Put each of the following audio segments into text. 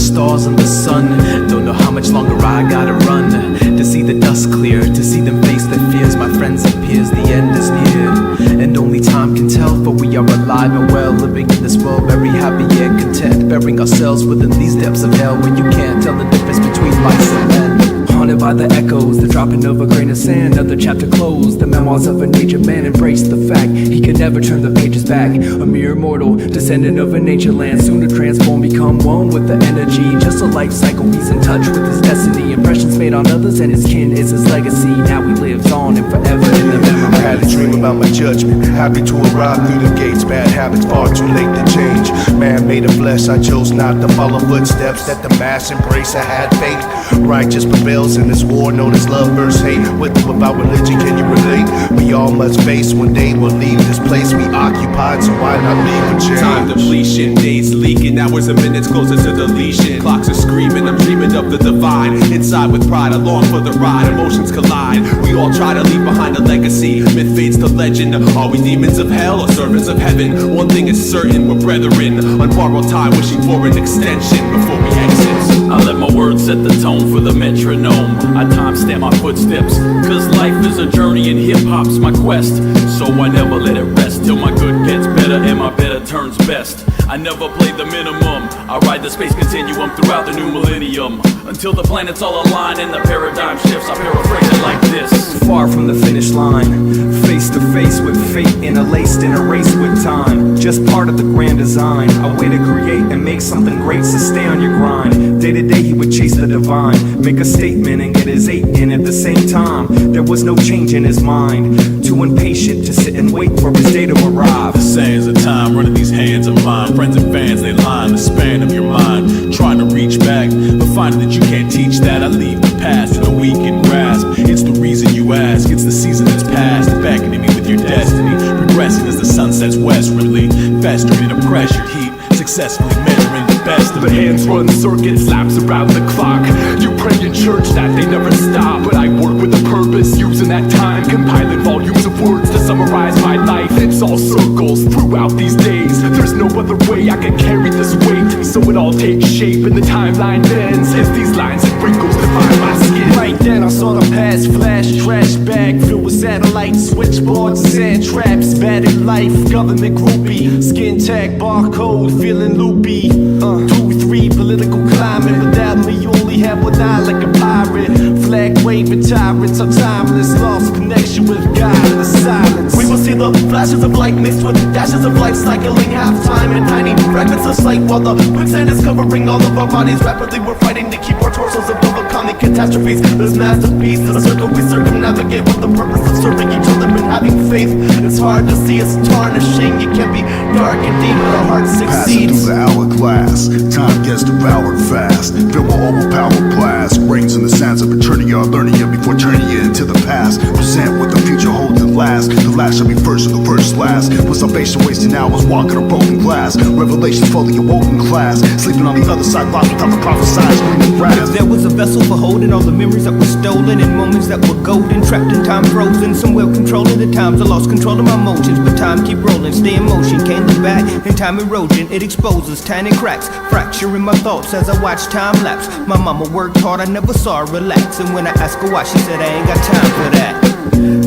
stars and the sun. Don't know how much longer I gotta run to see the dust clear, to see them face their fears. My friends and peers, the end is near, and only time can tell, for we are alive and well, living in this world very happy and content, burying ourselves within these depths of hell where you can't tell the difference between life and men. Haunted by the echoes, the dropping of a grain of sand, another chapter closed. The memoirs of a nature man embraced the fact he could never turn the pages back. A mere mortal, descendant of a nature land, soon to transform, become one with the energy. Just a life cycle, he's in touch with his destiny. Impressions made on others and his kin is his legacy. Now he lives on and forever in the memory. I had a dream about my judgment, happy to arrive through the gates. Bad habits far too late to change. Man made of flesh, I chose not to follow footsteps that the mass embrace. I had faith, righteous prevails in this war known as love versus hate. With or without religion, can you relate? We all must face one day we'll leave this place we occupied, so why not leave a change? Time depletion, days leaking, hours and minutes closer to deletion. Clocks are screaming, I'm dreaming of the divine. Inside with pride, I long for the ride. Emotions collide, we all try to leave behind a legacy. Myth fades to legend. Are we demons of hell or servants of heaven? One thing is certain, we're brethren. On borrowed time, wishing for an extension before we exit. I let my words set the tone for the metronome. I timestamp my footsteps, cause life is a journey and hip-hop's my quest. So I never let it rest till my good gets better and my better turns best. I never play the minimum, I ride the space continuum throughout the new millennium, until the planets all align and the paradigm shifts. I paraphrase it like this: far from the finish line, face to face with fate, interlaced in a race with time. Just part of the grand design, a way to create and make something great, so stay on your grind. Day to day he would chase the divine, make a statement and get his 8 in at the same time. There was no change in his mind, too impatient to sit and wait for his day to arrive. The sands of time running these hands of mine. Friends and fans, they line the span of your mind, trying to reach back, but finding that you can't teach that. I leave the past to the weak and grasp. It's the reason you ask, it's the season that's past, beckoning me with your destiny, progressing as the sun sets westwardly, festering in a pressured heat, successfully measuring the best of the hands run circuits, laps around the clock. You pray in church that they never stop, but I work with a purpose, using that time, compiling volumes of words to summarize my life. It's all circles throughout these days. There's no other way I can carry this weight, so it all takes shape and the timeline bends as these lines and wrinkles define my skin. Right then I saw the past flash, trash bag filled with satellites, switchboards, sand traps, battered life, government groupie, skin tag, barcode, feeling loopy. 2, 3, political climate. Without me, you only have one eye like a pirate. Flag waving tyrants are timeless, lost connection with God in the silence. We will see the flashes of light mixed with dashes of light, cycling half time in tiny fragments of sight, while the quicksand is covering all of our bodies. Rapidly we're fighting to keep our torsos above upcoming catastrophes. This masterpiece is a circle we circumnavigate with the purpose of serving each other and having faith. It's hard to see us tarnishing. It can be dark and deep, but our hearts succeed. Passing through the hourglass, time gets devoured fast. Feel my overpowered blast, rings in the sands of eternity are learning you before turning you into the past. Present what the future holds at last. The last shall be first and the first last. With salvation wasting hours walking on broken glass. Revelations fully awoken class. Sleeping on the other side, lost without the prophesied screaming grass. There was a vessel for holding all the memories that were stolen, and moments that were golden, trapped in time frozen. Somewhere controlling the times, I lost control of my emotions, but time keep rolling, stay in motion. Can't look back in time erosion, it exposes tiny cracks, fracturing my thoughts as I watch time lapse. My mama worked hard, I never saw her relax, and when I asked her why, she said I ain't got time for that.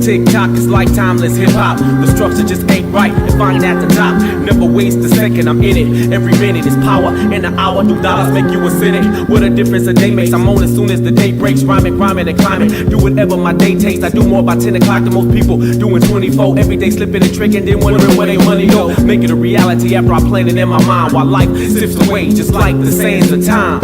TikTok is like timeless hip-hop. The structure just ain't right if I ain't at the top. Never waste a second, I'm in it. Every minute is power, in an hour do dollars make you a cynic. What a difference a day makes. I'm on as soon as the day breaks. Rhyming, rhyming, and climbing. Do whatever my day takes. I do more by 10 o'clock than most people doing 24. Every day slipping and tricking, then wondering where they money go. Make it a reality after I plan it in my mind, while life sifts away just like the sands of time.